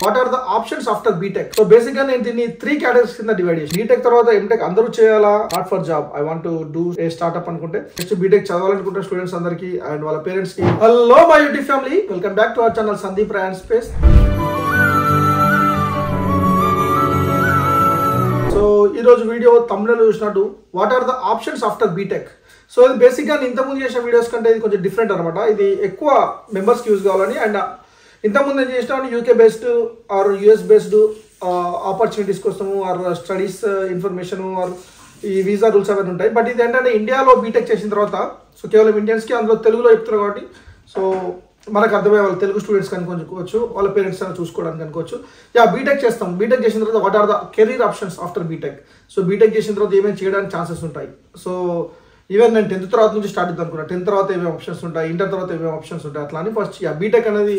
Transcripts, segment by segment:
What are the options after BTech? So basically నేను దీన్ని 3 categories కింద డివైడ్ చేసి BTech తర్వాత MTech అందరూ చేయాలా, not for job, I want to do a startup అనుకుంటే, నెక్స్ట్ BTech చదవాలనుకుంటే స్టూడెంట్స్ అందరికి అండ్ వాళ్ళ పేరెంట్స్ కి. Hello my YouTube family, welcome back to our channel Sandeep Rayan space. So ఈ రోజు వీడియో తమ్ముళ్ళు చూసినట్టు what are the options after BTech. సో ఇది బేసిక్గా నేను ఇంతకుముందు చేసిన వీడియోస్ కంటే ఇది కొంచెం డిఫరెంట్ అనమాట. ఇది ఎక్కువ మెంబర్స్కి యూజ్ కావాలని, అండ్ ఇంతకుముందు నేను చేసిన UK based or US based opportunities కోసము ఆర్ స్టడీస్ ఇన్ఫర్మేషన్ ఆర్ ఈ వీసా రూల్స్ అవన్నీ ఉంటాయి. బట్ ఇది ఏంటంటే ఇండియాలో BTech చేసిన తర్వాత సో కేవలం ఇండియన్స్కి, అందులో తెలుగులో చెప్తున్నారు కాబట్టి సో మనకు అర్థమయ్యే వాళ్ళు తెలుగు స్టూడెంట్స్ కనుకోవచ్చు, వాళ్ళ పేరెంట్స్ అని చూసుకోవడానికి అనుకోవచ్చు. BTech చేస్తాం. BTech చేసిన తర్వాత what are the career options after BTech. సో BTech చేసిన తర్వాత ఏమేమి చేయడానికి ఛాన్సెస్ ఉంటాయి. సో ఈవెన్ నేను 10th తర్వాత నుంచి స్టార్ట్ అవుతుంది అనుకున్నా. 10th తర్వాత ఏమేమి ఆప్షన్స్ ఉంటాయి, ఇంటర్ తర్వాత ఏమేమి ఆప్షన్స్ ఉంటాయి, అట్లా అని ఫస్ట్ BTech అనేది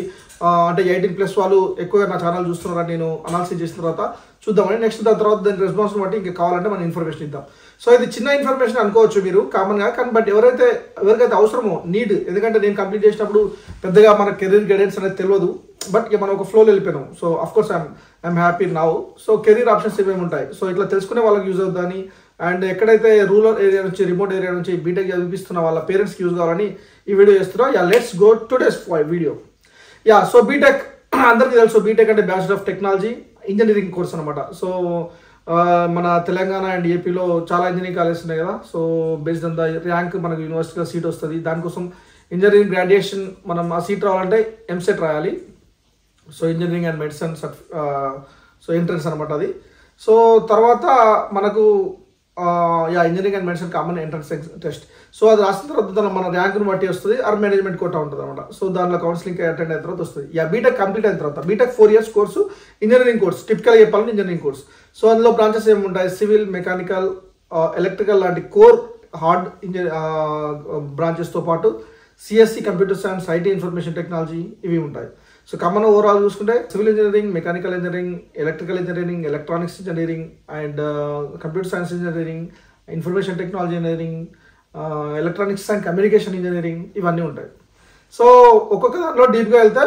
అంటే 18+ వాళ్ళు ఎక్కువగా నా ఛానల్ చూస్తున్నారని నేను అనాలిసిస్ చేసిన తర్వాత చూద్దామని. నెక్స్ట్ దాని తర్వాత దాని రెస్పాన్స్ బట్టి ఇంకా కావాలంటే మనం ఇన్ఫర్మేషన్ ఇద్దాం. సో ఇది చిన్న ఇన్ఫర్మేషన్ అనుకోవచ్చు మీరు కామన్గా, కానీ బట్ ఎవరైతే అవసరమో నీడ్, ఎందుకంటే నేను కంప్లీట్ చేసినప్పుడు పెద్దగా మన కెరీర్ గైడెన్స్ అనేది తెలియదు, బట్ ఇక మనం ఒక ఫ్లోలో వెళ్ళిపోయినాం. So of course I'm happy now. So career options ఏమేమి ఉంటాయి, సో ఇట్లా తెలుసుకునే వాళ్ళకి యూజ్ అవుతుందని, అండ్ ఎక్కడైతే రూరల్ ఏరియా నుంచి రిమోట్ ఏరియా నుంచి BTech చదివిస్తున్న వాళ్ళ పేరెంట్స్కి యూజ్ కావాలని ఈ వీడియో చేస్తున్నా. Let's go today's video. So BTech అందరికీ తెలుసు, BTech అంటే bachelor of technology engineering course అనమాట. సో మన తెలంగాణ అండ్ ఏపీలో చాలా ఇంజనీరింగ్ కాలేజెస్ ఉన్నాయి కదా. So based on the rank మనకు యూనివర్సిటీలో సీట్ వస్తుంది. దానికోసం ఇంజనీరింగ్ గ్రాడ్యుయేషన్ మనం ఆ సీట్ రావాలంటే MCET రాయాలి. So engineering and medicine so entrance అనమాట అది. సో తర్వాత మనకు engineering and medicine common entrance test. So అది రాసిన తర్వాత మన ర్యాంకును బట్టి వస్తుంది, ఆర్ మేనేజ్మెంట్ కోటా ఉంటుంది అనమాట. సో దానిలో కౌన్సిలింగ్ అటెండ్ అయిన తర్వాత వస్తుంది. BTech కంప్లీట్ అయిన తర్వాత BTech 4 years course, engineering course, టిపికల్గా చెప్పాలంటే ఇంజనీరింగ్ కోర్స్. సో అందులో బ్రాంచెస్ ఏమి ఉంటాయి, సివిల్, మెకానికల్, ఎలక్ట్రికల్ లాంటి కోర్ హార్డ్ బ్రాంచెస్తో పాటు CSC, computer science, IT, information technology ఇవి ఉంటాయి. సో కామన్ ఓవరాల్ చూసుకుంటే civil engineering, mechanical engineering, electrical engineering, electronics engineering, and computer science engineering, information technology engineering, electronics and communication engineering ఇవన్నీ ఉంటాయి. So ఒక్కొక్క దాంట్లో డీప్గా వెళ్తే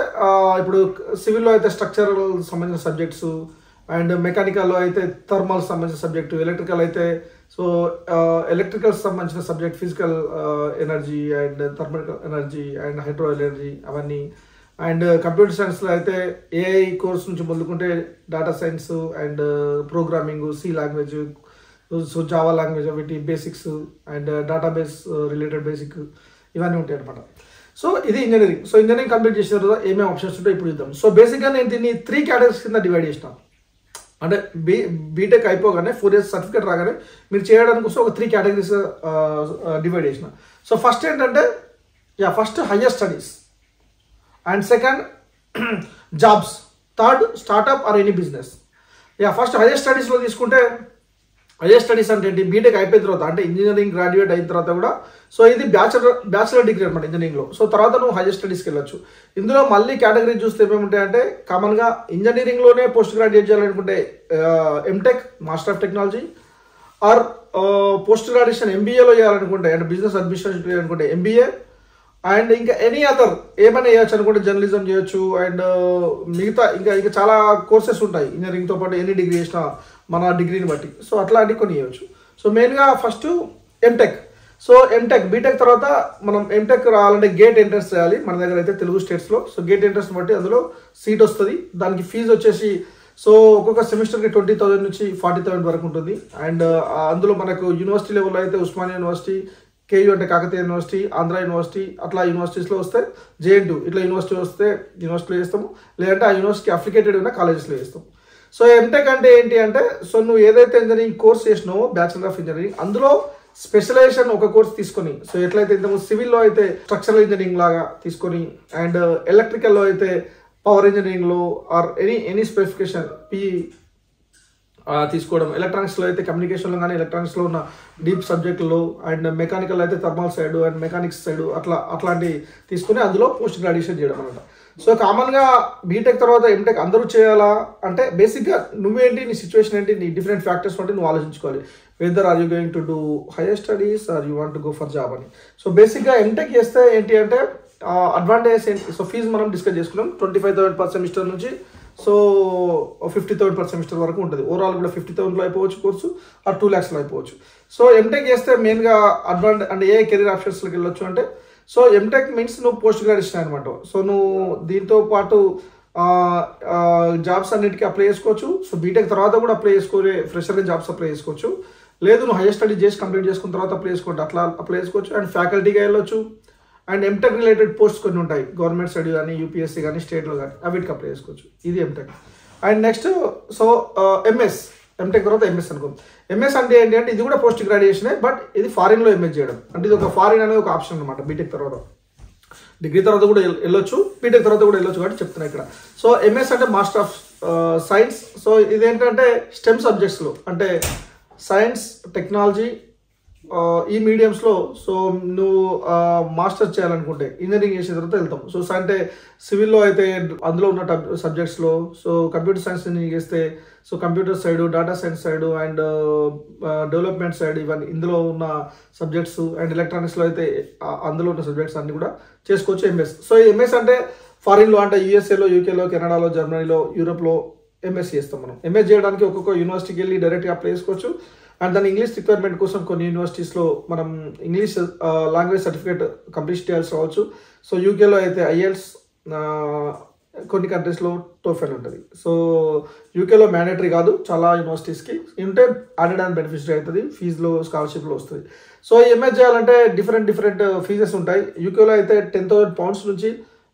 ఇప్పుడు సివిల్లో అయితే స్ట్రక్చరల్ సంబంధించిన సబ్జెక్ట్స్, అండ్ మెకానికల్లో అయితే థర్మల్ సంబంధించిన సబ్జెక్టు, ఎలక్ట్రికల్ అయితే సో ఎలక్ట్రికల్ సంబంధించిన subject physical energy and thermal energy and hydro energy అవన్నీ. అండ్ కంప్యూటర్ సైన్స్లో అయితే AI కోర్స్ నుంచి మొదలుకుంటే data science and programming, C language, so java language, వీటి basics and database related basic ఇవన్నీ ఉంటాయి అనమాట. సో ఇది ఇంజనీరింగ్. సో ఇంజనీరింగ్ కంప్లీట్ చేసిన తర్వాత ఏమేమి ఆప్షన్స్ ఉంటాయి ఇప్పుడు చూద్దాం. సో బేసిక్గా నేను దీన్ని 3 categories కింద డివైడ్ చేసిన. అంటే BTech అయిపోగానే 4 years సర్టిఫికేట్ రాగానే మీరు చేయడానికి కోసం ఒక 3 categories డివైడ్ చేసిన. సో ఫస్ట్ ఏంటంటే first higher studies, and second jobs, third startup or any business. First hire స్టడీస్లో తీసుకుంటే, హైయర్ స్టడీస్ అంటే ఏంటి, BTech అయిపోయిన తర్వాత అంటే ఇంజనీరింగ్ గ్రాడ్యుయేట్ అయిన తర్వాత కూడా సో ఇది బ్యాచిలర్ డిగ్రీ అనమాట ఇంజనీరింగ్లో. సో తర్వాత నువ్వు హైయర్ స్టడీస్కి వెళ్ళొచ్చు. ఇందులో మళ్ళీ కేటగిరీ చూస్తే ఏమేమి ఉంటాయంటే, కామన్గా ఇంజనీరింగ్లోనే పోస్ట్ గ్రాడ్యుయేట్ చేయాలనుకుంటే MTech, master of technology, or post graduation MBAలో చేయాలనుకుంటే అంటే బిజినెస్ అడ్మినిస్ట్రేషన్ చేయాలనుకుంటే MBA, అండ్ ఇంకా ఎనీ అదర్ ఏమైనా చేయొచ్చు అనుకుంటే జర్నలిజం చేయొచ్చు, అండ్ మిగతా ఇంకా చాలా కోర్సెస్ ఉంటాయి ఇంజనీరింగ్తో పాటు ఎనీ డిగ్రీ చేసిన మన డిగ్రీని బట్టి. సో అట్లాంటివి కొన్ని చేయొచ్చు. సో మెయిన్గా ఫస్ట్ MTech. సో BTech తర్వాత మనం MTech రావాలంటే గేట్ ఎంట్రన్స్ చేయాలి మన దగ్గర అయితే తెలుగు స్టేట్స్లో. సో గేట్ ఎంట్రన్స్ బట్టి అందులో సీట్ వస్తుంది. దానికి ఫీజు వచ్చేసి సో ఒక్కొక్క సెమిస్టర్కి 20,000 నుంచి 40,000 వరకు ఉంటుంది. అండ్ అందులో మనకు యూనివర్సిటీ లెవెల్లో అయితే ఉస్మానియా యూనివర్సిటీ, KU అంటే కాకతీయ యూనివర్సిటీ, ఆంధ్ర యూనివర్సిటీ, అట్లా యూనివర్సిటీస్లో వస్తే JNU ఇట్లా యూనివర్సిటీ వస్తే యూనివర్సిటీలో చేస్తాము, లేదంటే ఆ యూనివర్సిటీకి అఫిలికేటెడ్ ఉన్న కాలేజెస్లో చేస్తాం. సో MTech అంటే ఏంటి అంటే, సో నువ్వు ఏదైతే ఇంజనీరింగ్ కోర్స్ చేసినావో బ్యాచిలర్ ఆఫ్ ఇంజనీరింగ్, అందులో స్పెషలైజేషన్ ఒక కోర్స్ తీసుకొని, సో ఎట్లయితే ఇంతకు సివిల్లో అయితే స్ట్రక్చరల్ ఇంజనీరింగ్ లాగా తీసుకొని, అండ్ ఎలక్ట్రికల్లో అయితే పవర్ ఇంజనీరింగ్లో ఆర్ ఎనీ స్పెసిఫికేషన్ PE తీసుకోవడం, ఎలక్ట్రానిక్స్లో అయితే కమ్యూనికేషన్లో కానీ ఎలక్ట్రానిక్స్లో ఉన్న డీప్ సబ్జెక్టులో, అండ్ మెకానికల్ అయితే thermal side and mechanics side అట్లాంటివి తీసుకుని అందులో పోస్ట్ గ్రాడ్యుయేషన్ చేయడం అనమాట. సో కామన్గా BTech తర్వాత MTech అందరూ చేయాలా అంటే, బేసిక్గా నువ్వేంటి, నీ సిచ్యువేషన్ ఏంటి, నీ డిఫరెంట్ ఫ్యాక్టర్స్ బట్టి నువ్వు ఆలోచించుకోవాలి. Whether are you going to do higher studies or you want to go for job అని. సో బేసిక్గా MTech చేస్తే ఏంటి అంటే అడ్వాంటేజ్ ఏంటి, సో ఫీజు మనం డిస్కస్ చేసుకున్నాం. 25,000 per semester నుంచి సో 50,000 per సెమిస్టర్ వరకు ఉంటుంది. ఓవరాల్ కూడా 50,000లో అయిపోవచ్చు కోర్సు, ఆ 2 lakhsలో అయిపోవచ్చు. సో ఎంటెక్ చేస్తే మెయిన్గా అంటే ఏ కెరీర్ ఆప్షన్స్లోకి వెళ్ళొచ్చు అంటే, సో ఎంటెక్ మీన్స్ నువ్వు పోస్ట్ గ్రాడ్యుయేషన్ అనమాట. సో నువ్వు దీంతో పాటు జాబ్స్ అన్నిటికీ అప్లై చేసుకోవచ్చు. సో బీటెక్ తర్వాత కూడా అప్లై చేసుకునే ఫ్రెషర్గా జాబ్స్ అప్లై చేసుకోవచ్చు. లేదు నువ్వు హైయర్ స్టడీ చేసి కంప్లీట్ చేసుకున్న తర్వాత అప్లై చేసుకోండి, అట్లా అప్లై చేసుకోవచ్చు. అండ్ ఫ్యాకల్టీగా వెళ్ళొచ్చు. అండ్ ఎంటెక్ రిలేటెడ్ పోస్ట్ కొన్ని ఉంటాయి, గవర్నమెంట్ స్టడీ కానీ, యూపీఎస్సీ కానీ, స్టేట్లో కానీ, అవిటికి అప్లై చేసుకోవచ్చు. ఇది MTech. And next so MS, MTech తర్వాత ఎంఎస్ అనుకో. ఎంఎస్ అంటే ఏంటి అంటే ఇది కూడా పోస్ట్ గ్రాడ్యుయేషనే, బట్ ఇది ఫారిన్లో ఎంఎస్ చేయడం. అంటే ఇది ఒక ఫారిన్ అనేది ఒక ఆప్షన్ అనమాట. బీటెక్ తర్వాత, డిగ్రీ తర్వాత కూడా వెళ్ళొచ్చు, బీటెక్ తర్వాత కూడా వెళ్ళొచ్చు కాబట్టి చెప్తున్నా ఇక్కడ. సో ఎంఎస్ అంటే మాస్టర్ ఆఫ్ సైన్స్. సో ఇదేంటంటే స్టెమ్ సబ్జెక్ట్స్లో అంటే సైన్స్, టెక్నాలజీ, ఈ మీడియంస్లో. సో నువ్వు మాస్టర్స్ చేయాలనుకుంటే ఇంజనీరింగ్ చేసిన తర్వాత వెళ్తాం. సో అంటే సివిల్లో అయితే అందులో ఉన్న సబ్జెక్ట్స్లో, సో కంప్యూటర్ సైన్స్ ఇంజనీరింగ్ చేస్తే so computer side, data science side and development side ఇవన్నీ ఇందులో ఉన్న సబ్జెక్ట్స్. అండ్ ఎలక్ట్రానిక్స్లో అయితే అందులో ఉన్న సబ్జెక్ట్స్ అన్నీ కూడా చేసుకోవచ్చు ఎంఎస్. సో ఎంఎస్ అంటే ఫారిన్లో అంటే యూఎస్ఏలో, యూకేలో, కెనడాలో, జర్మనీలో, యూరోప్లో ఎంఎస్ చేస్తాం మనం. ఎంఎస్ చేయడానికి ఒక్కొక్క యూనివర్సిటీకి వెళ్ళి డైరెక్ట్గా అప్లై చేసుకోవచ్చు. అండ్ దాని ఇంగ్లీష్ రిక్వైర్మెంట్ కోసం కొన్ని యూనివర్సిటీస్లో మనం ఇంగ్లీష్ లాంగ్వేజ్ సర్టిఫికేట్ కంప్లీట్ చేయాల్సి రావచ్చు. సో యూకేలో అయితే ఐఎల్స్, కొన్ని కంట్రీస్లో టోఫెల్ ఉంటుంది. సో యూకేలో మ్యాండేటరీ కాదు, చాలా యూనివర్సిటీస్కి ఉంటే యాడెడ్ అండ్ బెనిఫిషరీ అవుతుంది, ఫీజులో స్కాలర్షిప్లో వస్తుంది. సో ఎంఎస్ చేయాలంటే డిఫరెంట్ ఫీజెస్ ఉంటాయి. యూకేలో అయితే 10,000 pounds నుంచి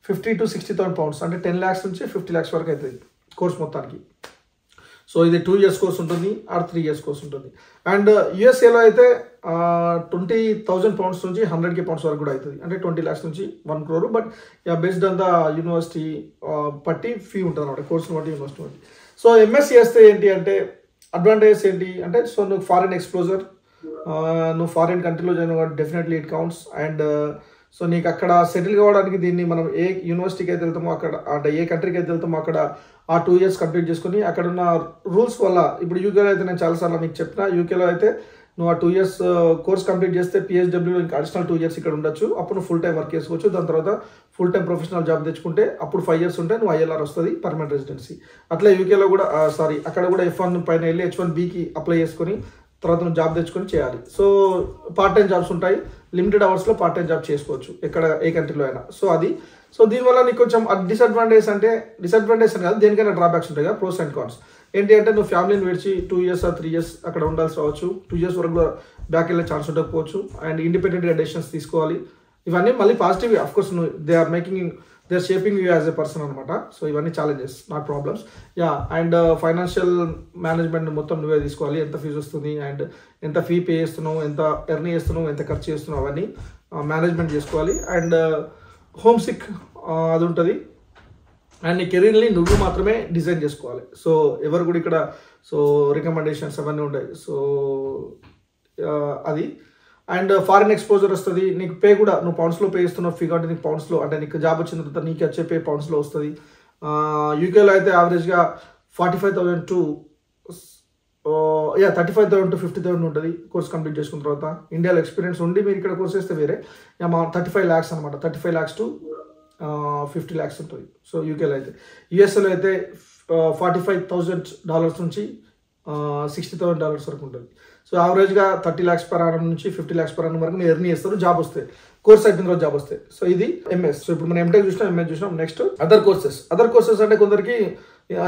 50,000 to 60,000 pounds, అంటే 10 lakhs నుంచి 50 lakhs వరకు అవుతుంది కోర్స్ మొత్తానికి. సో ఇది 2 years కోర్స్ ఉంటుంది, ఆర్ 3 years కోర్స్ ఉంటుంది. అండ్ యూఎస్ఏలో అయితే 20,000 pounds నుంచి 100,000 pounds వరకు కూడా అవుతుంది, అంటే 20 lakhs నుంచి 1 crore. But based on the university బట్టి ఫీ ఉంటుంది అనమాట, కోర్సును బట్టి, యూనివర్సిటీ బట్టి. సో ఎంఎస్ చేస్తే ఏంటి అంటే అడ్వాంటేజెస్ ఏంటి అంటే, సో నువ్వు ఫారిన్ ఎక్స్పోజర్, నువ్వు ఫారిన్ కంట్రీలో జాయిన్ అవ్వడం definitely it counts. And so నీకు అక్కడ సెటిల్ కావడానికి దీన్ని మనం ఏ యూనివర్సిటీకి అయితే వెళ్తామో అక్కడ, అంటే ఏ కంట్రీకి అయితే వెళ్తామో అక్కడ ఆ 2 years కంప్లీట్ చేసుకుని అక్కడ ఉన్న రూల్స్ వల్ల, ఇప్పుడు యూకేలో అయితే నేను చాలాసార్లు మీకు చెప్పిన, యూకేలో అయితే నువ్వు ఆ 2 years కోర్స్ కంప్లీట్ చేస్తే పిహెచ్డబ్ల్యూలో ఇంకా అడిషనల్ 2 years ఇక్కడ ఉండొచ్చు. అప్పుడు నువ్వు ఫుల్ టైం వర్క్ చేసుకోవచ్చు. దాని తర్వాత ఫుల్ టైం ప్రొఫెషనల్ జాబ్ తెచ్చుకుంటే అప్పుడు 5 years ఉంటే నువ్వు ఐఎల్ఆర్ వస్తుంది, పర్మనెంట్ రెసిడెన్సీ. అట్లా యూకేలో కూడా అక్కడ కూడా F1 పైన వెళ్ళి H1Bకి అప్లై చేసుకొని తర్వాత నువ్వు జాబ్ తెచ్చుకొని చేయాలి. సో పార్ట్ టైం జాబ్స్ ఉంటాయి, లిమిటెడ్ అవర్స్లో పార్ట్ టైం జాబ్ చేసుకోవచ్చు ఎక్కడ ఏ కంట్రీలో అయినా. సో అది, సో దీనివల్ల నీకు కొంచెం డిసడ్వాంటేజ్ అని కాదు, దేనికైనా డ్రాబ్యాక్స్ ఉంటాయి కదా, ప్రోస్ అండ్ కాన్స్. ఏంటి అంటే నువ్వు ఫ్యామిలీని విడిచి 2 years or 3 years అక్కడ ఉండాల్సి రావచ్చు, 2 years వరకు కూడా బ్యాక్ వెళ్ళే ఛాన్స్ ఉండకపోవచ్చు. అండ్ ఇండిపెండెంట్గా డెసిషన్స్ తీసుకోవాలి. ఇవన్నీ మళ్ళీ positive, of course they are shaping you as a person అనమాట. సో ఇవన్నీ challenges, not problems. Yeah, and financial management మొత్తం నువ్వే తీసుకోవాలి. ఎంత ఫీజు వస్తుంది, అండ్ ఎంత ఫీ పే చేస్తున్నావు, ఎంత ఎర్న్ చేస్తున్నావు, ఎంత ఖర్చు చేస్తున్నావు, అవన్నీ మేనేజ్మెంట్ చేసుకోవాలి. అండ్ హోమ్ సిక్ అది ఉంటుంది. అండ్ నీ కెరీర్ని నువ్వు మాత్రమే డిజైన్ చేసుకోవాలి. సో ఎవరు కూడా ఇక్కడ సో రికమెండేషన్స్ అవన్నీ ఉంటాయి. సో అది. అండ్ ఫారిన్ ఎక్స్పోజర్ వస్తుంది. నీకు పే కూడా నువ్వు పౌండ్స్లో పే చేస్తున్నావు ఫీ, కాబట్టి నీకు పౌండ్స్లో, అంటే నీకు జాబ్ వచ్చిన తర్వాత నీకు వచ్చే పే పౌండ్స్లో వస్తుంది. యూకేలో అయితే యావరేజ్గా 45,000 to 35,000 to 50,000 ఉంటుంది కోర్స్ కంప్లీట్ చేసుకున్న తర్వాత. ఇండియాలో ఎక్స్పీరియన్స్ ఉండి మీరు ఇక్కడ కోర్స్ చేస్తే వేరే 35 lakhs అనమాట, 35 lakhs to 50 lakhs ఉంటుంది. సో యూకేలో అయితే. యూఎస్ఏలో అయితే $45,000 నుంచి $60,000 వరకు ఉంటుంది. సో యావరేజ్గా 30 lakhs per annum నుంచి 50 lakhs per annum వరకు నేను ఎర్న్ చేస్తారు, జాబ్ వస్తాయి, కోర్స్ అయిపోయిన తర్వాత జాబ్ వస్తాయి. సో ఇది ఎంఎస్. సో ఇప్పుడు మనం ఎంటెక్ చూసినాం, ఎంఎస్ చూసినాం. నెక్స్ట్ అదర్ కోర్సెస్ అంటే కొందరికి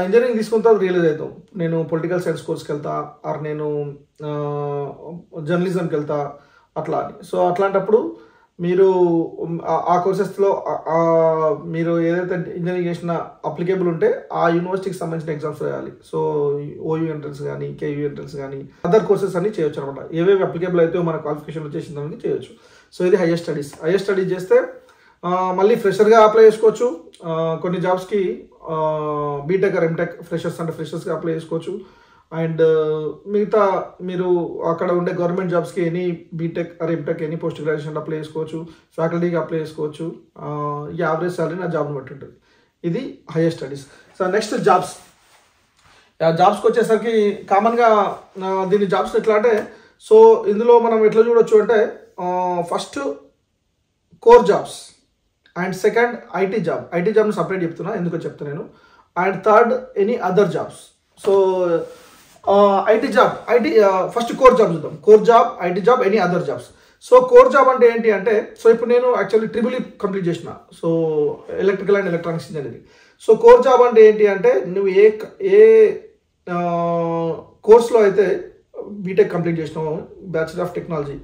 ఇంజనీరింగ్ తీసుకున్న తర్వాత రియలైజ్ అవుతాం, నేను పొలిటికల్ సైన్స్ కోర్స్కి వెళ్తా, ఆర్ నేను జర్నలిజంకి వెళ్తా అట్లా అని. సో అట్లాంటప్పుడు మీరు ఆ కోర్సెస్లో మీరు ఏదైతే ఇంజనీరింగ్ చేసిన అప్లికేబుల్ ఉంటే ఆ యూనివర్సిటీకి సంబంధించిన ఎగ్జామ్స్ రాయాలి. సో ఓయూ ఎంట్రన్స్ కానీ, కేయూ ఎంట్రన్స్ కానీ, అదర్ కోర్సెస్ అన్ని చేయొచ్చు అనమాట. ఏవేవి అప్లికేబుల్ అయితే మన క్వాలిఫికేషన్లో చేసిన దానికి చేయొచ్చు. సో ఇది హైయర్ స్టడీస్ చేస్తే మళ్ళీ ఫ్రెషర్గా అప్లై చేసుకోవచ్చు. కొన్ని జాబ్స్కి బీటెక్ ఆర్ ఎంటెక్ ఫ్రెషర్స్గా అప్లై చేసుకోవచ్చు. అండ్ మిగతా మీరు అక్కడ ఉండే గవర్నమెంట్ జాబ్స్కి any BTech or MTech any post graduation apply చేసుకోవచ్చు, ఫ్యాకల్టీకి అప్లై చేసుకోవచ్చు. ఈ యావరేజ్ సాలరీ నా జాబ్ని బట్టి ఉంటుంది. ఇది హైయర్ స్టడీస్. సో నెక్స్ట్ జాబ్స్కి వచ్చేసరికి కామన్గా దీని జాబ్స్ ఎట్లా అంటే, సో ఇందులో మనం ఎట్లా చూడొచ్చు అంటే, first core jobs and second IT జాబ్ని సపరేట్ చెప్తున్నా. ఎందుకో చెప్తాను నేను. And third any other jobs. So IT job, first core job చూద్దాం. Core job, IT job, any other jobs. So core job అంటే ఏంటి అంటే, సో ఇప్పుడు నేను యాక్చువల్లీ ట్రిపుల్ కంప్లీట్ చేసిన, so electrical and electronics engineering. So core job అంటే ఏంటి అంటే, నువ్వు ఏ కోర్స్లో అయితే బీటెక్ కంప్లీట్ చేసినావు, bachelor of technology,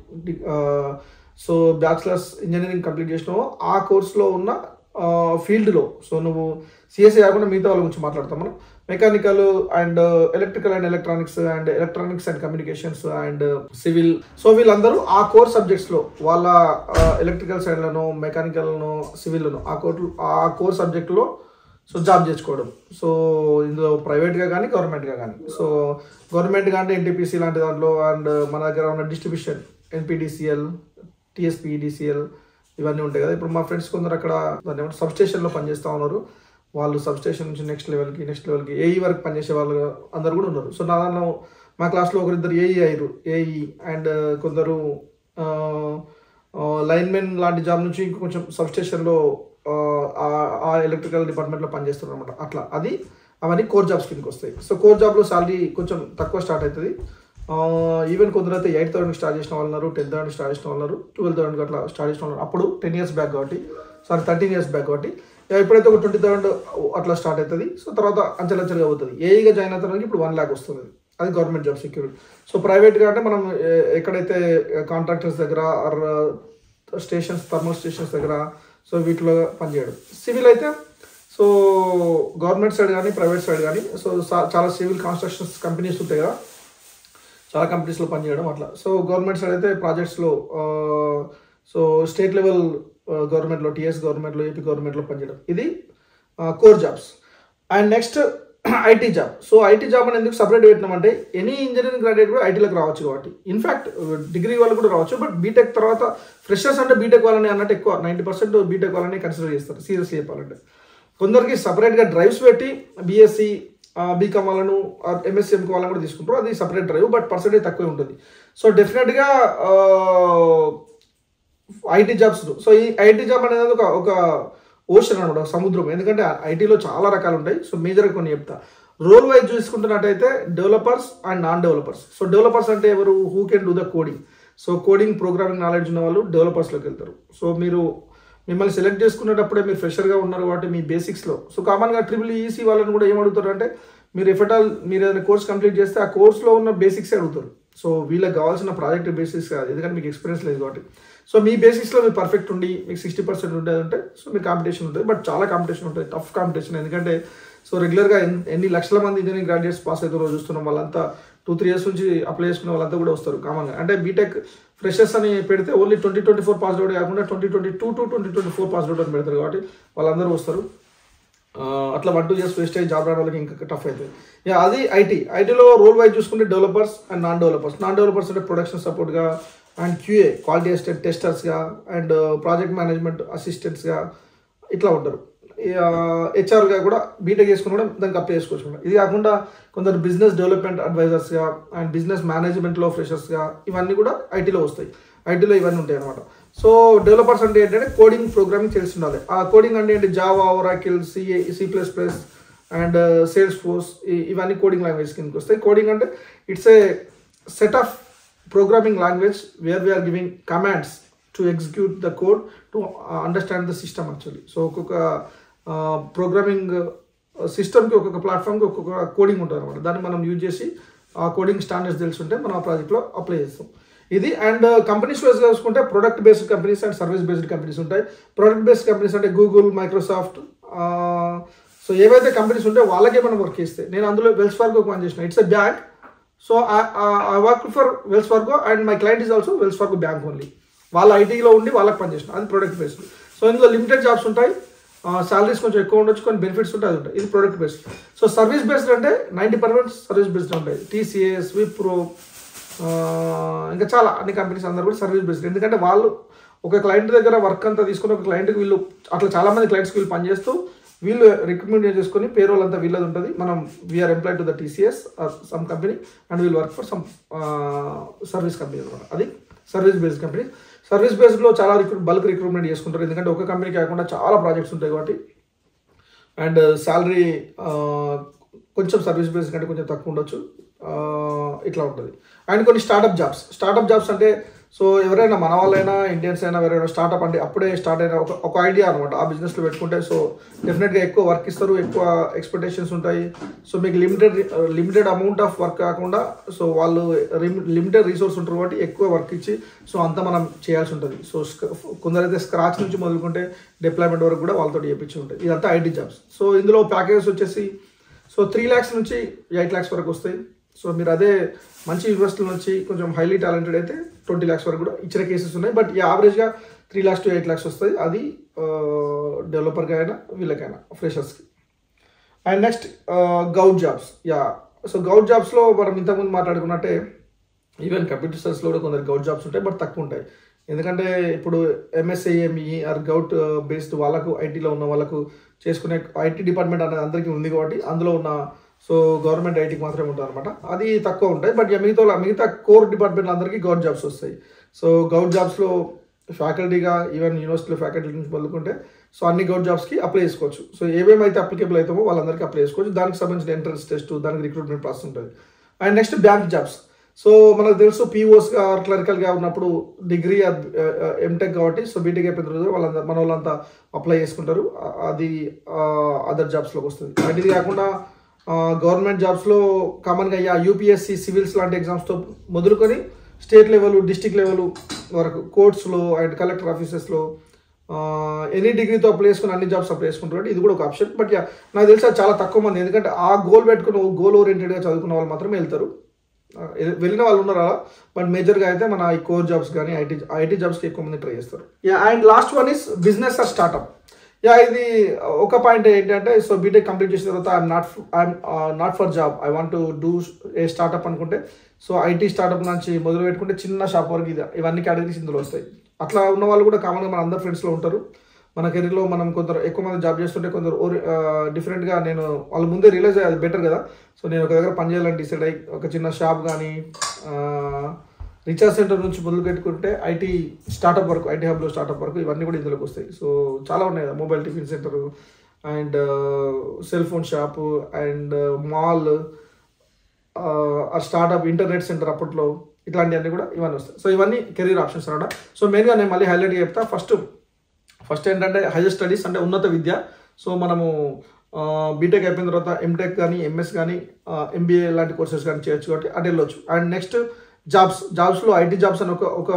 so bachelors engineering complete చేసినావు, ఆ కోర్స్లో ఉన్న ఫీల్డ్లో, సో నువ్వు సిఎస్సి కాకుండా మిగతా వాళ్ళ గురించి మాట్లాడతాం మనం, mechanical and electrical and electronics and electronics and communications and civil, so వీళ్ళందరూ ఆ కోర్ సబ్జెక్ట్స్లో వాళ్ళ ఎలక్ట్రికల్ సైడ్లను, మెకానికల్ను, సివిల్ను ఆ కోర్ సబ్జెక్టులో సో జాబ్ చేసుకోవడం. సో ఇందులో ప్రైవేట్గా కానీ గవర్నమెంట్గా కానీ. సో గవర్నమెంట్గా అంటే ఎన్టీపీసీ లాంటి దాంట్లో, అండ్ మన దగ్గర ఉన్న డిస్ట్రిబ్యూషన్ ఎన్పీడీసీఎల్, టీఎస్పీడీసీఎల్ ఇవన్నీ ఉంటాయి కదా. ఇప్పుడు మా ఫ్రెండ్స్ కొందరు అక్కడ సబ్స్టేషన్లో పనిచేస్తూ ఉన్నారు. వాళ్ళు సబ్స్టేషన్ నుంచి నెక్స్ట్ లెవెల్కి ఏఈ వరకు పనిచేసే వాళ్ళు అందరు కూడా ఉన్నారు. సో నా దాంట్లో మా క్లాస్లో ఒకరిద్దరు ఏఈ అయ్యారు, ఏఈ, అండ్ కొందరు లైన్మెన్ లాంటి జాబ్ నుంచి ఇంకొంచెం సబ్స్టేషన్లో ఆ ఎలక్ట్రికల్ డిపార్ట్మెంట్లో పనిచేస్తున్నారు అనమాట. అట్లా అవన్నీ కోర్ జాబ్స్ కిందకి వస్తాయి. సో కోర్ జాబ్లో సాలరీ కొంచెం తక్కువ స్టార్ట్ అవుతుంది. ఈవెన్ కొందరు అయితే 8,000 స్టార్ట్ చేసిన వాళ్ళు ఉన్నారు, 10,000 స్టార్ట్ చేసిన వాళ్ళు ఉన్నారు, 12,000 అట్లా స్టార్ట్ చేసిన వాళ్ళు. అప్పుడు 10 years బ్యాక్ కాబట్టి, 13 years బ్యాక్ కాబట్టి, ఎప్పుడైతే ఒక 20,000 అట్లా స్టార్ట్ అవుతుంది. సో తర్వాత అంచెలంచెలుగా అవుతుంది. ఏఈగా జాయిన్ అవుతానికి ఇప్పుడు 1 lakh వస్తుంది. అది గవర్నమెంట్ జాబ్ సెక్యూరిటీ. సో ప్రైవేట్గా అంటే మనం ఎక్కడైతే కాంట్రాక్టర్స్ దగ్గర ఆర్ స్టేషన్స్, థర్మల్ స్టేషన్స్ దగ్గర, సో వీటిలో పనిచేయడం. సివిల్ అయితే సో గవర్నమెంట్ సైడ్ కానీ ప్రైవేట్ సైడ్ కానీ, సో చాలా సివిల్ కన్స్ట్రక్షన్స్ కంపెనీస్ ఉంటాయి కదా, చాలా కంపెనీస్లో పనిచేయడం అట్లా. సో గవర్నమెంట్ సైడ్ అయితే ప్రాజెక్ట్స్లో, సో స్టేట్ లెవెల్ గవర్నమెంట్లో, టీఎస్ గవర్నమెంట్లో, ఏపీ గవర్నమెంట్లో పనిచేయడం. ఇది core jobs. And next IT job. So IT job అని ఎందుకు సపరేట్ పెట్టినామంటే, ఎనీ ఇంజనీరింగ్ గ్రాడ్యుయేట్ కూడా ఐటీలోకి రావచ్చు కాబట్టి. ఇన్ఫ్యాక్ట్ డిగ్రీ వాళ్ళు కూడా రావచ్చు. బట్ బీటెక్ తర్వాత ఫ్రెషర్స్ అంటే బీటెక్ వాళ్ళని అన్నట్టు ఎక్కువ 90% బీటెక్ వాళ్ళని కన్సిడర్ చేస్తారు సీరియస్లీ చెప్పాలంటే. కొందరికి సపరేట్గా డ్రైవ్స్ పెట్టి బీఎస్సీ, బీకామ్ వాళ్ళను, ఎంఎస్సీ ఎంకి వాళ్ళని కూడా తీసుకుంటారు. అది సపరేట్ డ్రైవ్, బట్ పర్సెంటేజ్ తక్కువే ఉంటుంది. సో డెఫినెట్గా ఐటీ జాబ్స్. సో ఈ ఐటీ జాబ్ అనేది ఒక ఓషన్ అనమాట, ఒక సముద్రం. ఎందుకంటే ఐటీలో చాలా రకాలు ఉంటాయి. సో మేజర్గా కొన్ని చెప్తా. రోల్ వైజ్ చూసుకుంటున్నట్టయితే developers and non developers. So developers అంటే ఎవరు? Who can do the coding. So coding, programming knowledge ఉన్న వాళ్ళు డెవలపర్స్లోకి వెళ్తారు. సో మిమ్మల్ని సెలెక్ట్ చేసుకునేటప్పుడే మీరు ఫ్రెషర్గా ఉన్నారు కాబట్టి మీ బేసిక్స్లో, సో కామన్గా EEC వాళ్ళని కూడా ఏమడుగుతారు అంటే, మీరు మీరు ఏదైనా కోర్స్ కంప్లీట్ చేస్తే ఆ కోర్స్లో ఉన్న బేసిక్సే అడుగుతారు. సో వీళ్ళకి కావాల్సిన ప్రాజెక్ట్ బేసిక్స్ కాదు, ఎందుకంటే మీకు ఎక్స్పీరియన్స్ లేదు కాబట్టి. సో మీ బేసిక్స్లో మీరు పర్ఫెక్ట్ ఉండి మీకు 60% ఉంటుంది అంటే, సో మీరు కాంపిటీషన్ ఉంటుంది. బట్ చాలా కాంపిటీషన్ ఉంటుంది, టఫ్ కాంపిటీషన్. ఎందుకంటే సో రెగ్యులర్గా ఎన్ని లక్షల మంది ఇంజనీరింగ్ గ్రాడ్యుయేట్స్ పాస్ అవుతారో చూస్తున్నాం. వాళ్ళంతా 2-3 years నుంచి అప్లై చేసుకునే వాళ్ళంతా కూడా వస్తారు కామన్గా. అంటే బీటెక్ ఫ్రెషర్స్ అని పెడితే ఓన్లీ 2024 పాస్ అవుట్ కాకుండా 2022 to 2024 పాస్ అవుట్ అని పెడతారు కాబట్టి వాళ్ళందరూ వస్తారు. అట్లా 1-2 years వేస్ట్ అయ్యి జాబ్ రావడం వాళ్ళకి ఇంకా టఫ్ అవుతుంది. అది ఐటీలో రోల్ వైజ్ చూసుకుంటే డెవలపర్స్ అండ్ నాన్ డెవలపర్స్ అంటే ప్రొడక్షన్ సపోర్ట్గా అండ్ QA క్వాలిటీ అసిస్టెంట్ టెస్టర్స్గా అండ్ ప్రాజెక్ట్ మేనేజ్మెంట్ అసిస్టెంట్స్గా ఇట్లా ఉంటారు. హెచ్ఆర్గా కూడా బీటెక్ చేసుకుని కూడా దానికి అప్లై చేసుకోవచ్చు. ఇది కాకుండా కొందరు బిజినెస్ డెవలప్మెంట్ అడ్వైజర్స్గా అండ్ బిజినెస్ మేనేజ్మెంట్లో ఫ్రెషర్స్గా ఇవన్నీ కూడా ఐటీలో వస్తాయి. ఐటీలో ఇవన్నీ ఉంటాయి అనమాట. సో డెవలపర్స్ అంటే ఏంటంటే కోడింగ్, ప్రోగ్రామింగ్ తెలిసి ఉండాలి. ఆ కోడింగ్ అంటే ఏంటి? Java, Oracle, C++ and Salesforce, ఇవన్నీ కోడింగ్ లాంగ్వేజ్ కిందకి వస్తాయి. కోడింగ్ అంటే it's a set of programming language where we are giving commands to execute the code to understand the system actually. So ఒక్కొక్క ప్రోగ్రామింగ్ సిస్టమ్కి, ఒక్కొక్క ప్లాట్ఫామ్కి ఒక్కొక్క కోడింగ్ ఉంటుంది అనమాట. దాన్ని మనం యూజ్ చేసి ఆ కోడింగ్ స్టాండర్డ్స్ తెలుసుంటే మనం ఆ ప్రాజెక్ట్లో అప్లై చేస్తాం. ఇది. అండ్ కంపెనీస్ వైజ్గా చూసుకుంటే product based companies and service based companies ఉంటాయి. ప్రొడక్ట్ బేస్డ్ కంపెనీస్ అంటే గూగుల్, మైక్రోసాఫ్ట్, సో ఏవైతే కంపెనీస్ ఉంటే వాళ్ళకే మనం వర్క్ చేస్తే. నేను అందులో వెల్స్ ఫార్గో పని చేసిన. It's a bank. So I work for Wells Fargo and my client is also Wells Fargo bank only. వాళ్ళ ఐటీలో ఉండి వాళ్ళకి పనిచేసిన. అది ప్రొడక్ట్ బేస్డ్. సో ఇందులో లిమిటెడ్ జాబ్స్ ఉంటాయి, సాలరీస్ కొంచెం ఎక్కువ ఉండొచ్చు, కొన్ని బెనిఫిట్స్ ఉంటాయి, అది ఉంటాయి. ఇది product based. So service based అంటే 90% సర్వీస్ బేస్డ్ ఉంటాయి. TCS, విప్రో, ఇంకా చాలా అన్ని కంపెనీస్ అందరూ కూడా సర్వీస్ బేస్డ్. ఎందుకంటే వాళ్ళు ఒక క్లయింట్ దగ్గర వర్క్ అంతా తీసుకుని ఒక క్లయింట్కి వీళ్ళు అట్లా చాలామంది క్లయింట్స్కి వీళ్ళు పనిచేస్తూ వీళ్ళు రిక్రూట్మెంట్ చేసుకొని పేరోల్ అంతా వీళ్ళది ఉంటుంది. మనం we're employed to the TCS some company and we'll work for some service company అనమాట. అది సర్వీస్ బేస్డ్ కంపెనీ. సర్వీస్ బేస్డ్లో చాలా బల్క్ రిక్రూట్మెంట్ చేసుకుంటారు. ఎందుకంటే ఒక కంపెనీ కాకుండా చాలా ప్రాజెక్ట్స్ ఉంటాయి కాబట్టి అండ్ శాలరీ కొంచెం సర్వీస్ బేస్ కంటే కొంచెం తక్కువ ఉండొచ్చు, ఇట్లా ఉంటుంది. అండ్ కొన్ని స్టార్టప్ జాబ్స్ అంటే సో ఎవరైనా మన వాళ్ళైనా ఇండియన్స్ అయినా ఎవరైనా స్టార్టప్ అంటే అప్పుడే స్టార్ట్ అయిన ఒక ఐడియా అనమాట, ఆ బిజినెస్లో పెట్టుకుంటే సో డెఫినెట్గా ఎక్కువ వర్క్ ఇస్తారు, ఎక్కువ ఎక్స్పెక్టేషన్స్ ఉంటాయి. సో మీకు లిమిటెడ్ అమౌంట్ ఆఫ్ వర్క్ కాకుండా సో వాళ్ళు లిమిటెడ్ రిసోర్స్ ఉంటారు కాబట్టి ఎక్కువ వర్క్ ఇచ్చి సో అంతా మనం చేయాల్సి ఉంటుంది. సో కొందరైతే స్క్రాచ్ నుంచి మొదలుకుంటే డిప్లాయ్మెంట్ వరకు కూడా వాళ్ళతో చేయించి ఉంటుంది. ఇదంతా ఐటీ జాబ్స్. సో ఇందులో ప్యాకేజెస్ వచ్చేసి సో 3 lakhs నుంచి 8 lakhs వరకు వస్తాయి. సో మీరు అదే మంచి యూనివర్సిటీ నుంచి కొంచెం హైలీ టాలెంటెడ్ అయితే 20 lakhs వరకు కూడా ఇచ్చిన కేసెస్ ఉన్నాయి. బట్ యావరేజ్గా 3 lakhs to 8 lakhs వస్తుంది. అది డెవలపర్గా అయినా వీళ్ళకైనా ఫ్రెషర్స్కి. And next govt jobs. So govt జాబ్స్లో మనం ఇంతకుముందు మాట్లాడుకున్నట్టే ఈవెన్ కంప్యూటర్ సైన్స్లో కూడా కొందరు గౌట్ జాబ్స్ ఉంటాయి, బట్ తక్కువ ఉంటాయి. ఎందుకంటే ఇప్పుడు ఎంఎస్ఐఎంఈ ఆర్ గౌట్ బేస్డ్ వాళ్ళకు ఐటీలో ఉన్న వాళ్ళకు చేసుకునే ఐటీ డిపార్ట్మెంట్ అనేది అందరికీ ఉంది కాబట్టి అందులో ఉన్న సో గవర్నమెంట్ ఐటీకి మాత్రమే ఉంటుంది అనమాట, అది తక్కువ ఉంటాయి. బట్ మిగతా కోర్ డిపార్ట్మెంట్ అందరికీ గౌట్ జాబ్స్ వస్తాయి. సో గౌట్ జాబ్స్లో ఫ్యాకల్టీగా ఈవెన్ యూనివర్సిటీలో ఫ్యాకల్టీ నుంచి మొదలుకుంటే సో అన్ని గౌట్ జాబ్స్కి అప్లై చేసుకోవచ్చు. సో ఏమేమైతే అప్లికేబుల్ అవుతామో వాళ్ళందరికీ అప్లై చేసుకోవచ్చు. దానికి సంబంధించిన ఎంట్రన్స్ టెస్ట్, దానికి రిక్రూట్మెంట్ ప్రాసెస్ ఉంటుంది. And next bank jobs. So మనకు తెలుసు పీఓస్గా క్లరికల్గా ఉన్నప్పుడు డిగ్రీ ఎంటెక్ కాబట్టి సో బీటెక్ అయిపోయిన తర్వాత మన వాళ్ళంతా అప్లై చేసుకుంటారు, అది అదర్ జాబ్స్లోకి వస్తుంది. అండ్ ఇది కాకుండా గవర్నమెంట్ జాబ్స్లో కామన్గా యూపీఎస్సీ సివిల్స్ లాంటి ఎగ్జామ్స్తో మొదలుకొని స్టేట్ లెవెల్, డిస్టిక్ లెవెల్ వరకు కోర్ట్స్లో అండ్ కలెక్టర్ ఆఫీసెస్లో ఎనీ డిగ్రీతో అప్లై చేసుకుని అన్ని జాబ్స్ అప్లై చేసుకుంటారు. ఇది కూడా ఒక ఆప్షన్. బట్ నాకు తెలిసి అది చాలా తక్కువ మంది, ఎందుకంటే ఆ గోల్ పెట్టుకుని గోల్ ఓరియంటెడ్గా చదువుకున్న వాళ్ళు మాత్రమే వెళ్తారు. వెళ్ళిన వాళ్ళు ఉన్నారు అలా, బట్ మేజర్గా అయితే మన ఈ కోర్ జాబ్స్ కానీ ఐటీ జాబ్స్కి ఎక్కువ మంది ట్రై చేస్తారు. And last one is business are startup. ఇది ఒక పాయింట్ ఏంటంటే సో బీటెక్ కంప్లీట్ చేసిన తర్వాత I'm not for job, I want to do a startup అనుకుంటే సో ఐటీ స్టార్ట్అప్ నుంచి మొదలు పెట్టుకుంటే చిన్న షాప్ వరకు ఇవన్నీ కేటగిరీస్ ఇందులో వస్తాయి. అట్లా ఉన్న వాళ్ళు కూడా కామన్గా మన అందరు ఫ్రెండ్స్లో ఉంటారు. మన కెరీర్లో మనం కొందరు ఎక్కువ మంది జాబ్ చేస్తుంటే కొందరు డిఫరెంట్గా నేను వాళ్ళ ముందే రియలైజ్ అయ్యి అది బెటర్ కదా, సో నేను ఒక దగ్గర పని చేయాలని డిసైడ్ అయ్యి ఒక చిన్న షాప్ కానీ రీఛార్జ్ సెంటర్ నుంచి మొదలు పెట్టుకుంటే ఐటీ స్టార్ట్అప్ వరకు, ఐటీ హబ్లో స్టార్ట్అప్ వరకు ఇవన్నీ కూడా ఇందులోకి వస్తాయి. సో చాలా ఉన్నాయి కదా, mobile tiffin centre and cell phone shop and mall, startup internet centre అప్పట్లో, ఇట్లాంటివన్నీ కూడా ఇవన్నీ వస్తాయి. సో ఇవన్నీ కెరీర్ ఆప్షన్స్ అన్నమాట. సో మెయిన్గా నేను మళ్ళీ హైలైట్ చెప్తా. ఫస్ట్ ఏంటంటే హైయర్ స్టడీస్ అంటే ఉన్నత విద్య. సో మనము బీటెక్ అయిపోయిన తర్వాత ఎంటెక్ కానీ ఎంఎస్ కానీ ఎంబీఏ లాంటి కోర్సెస్ కానీ చేయొచ్చు కాబట్టి అటు వెళ్ళొచ్చు. అండ్ నెక్స్ట్ జాబ్స్లో ఐటీ జాబ్స్ అని ఒక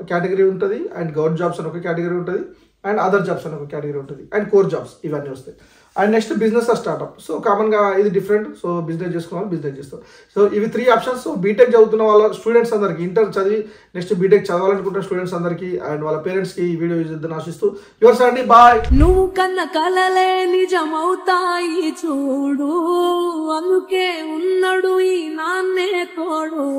కేటగిరీ ఉంటుంది, అండ్ గవర్నమెంట్ జాబ్స్ అని ఒక కేటగిరీ ఉంటుంది, అండ్ అదర్ జాబ్స్ అని ఒక కేటగిరీ ఉంటుంది, అండ్ కోర్ జాబ్స్ ఇవన్నీ వస్తాయి. And next business are startup. So కామన్గా ఇది డిఫరెంట్. సో బిజినెస్ చేసుకున్న వాళ్ళు బిజినెస్ చేస్తారు. సో ఇవి 3 ఆప్షన్స్. సో బీటెక్ చదువుతున్న వాళ్ళ స్టూడెంట్స్ అందరికీ, ఇంటర్ చదివి నెక్స్ట్ బీటెక్ చదవాలనుకుంటున్న స్టూడెంట్స్ అందరికీ అండ్ వాళ్ళ పేరెంట్స్కి ఈ వీడియో యూజ్ చేద్దామని ఆశిస్తూ యువర్స్ అండి, బాయ్. నువ్వు కన్న కలలే నిజమవుతాయి చూడు, అందుకే ఉన్నాడు ఈ నాన్నే తోడు.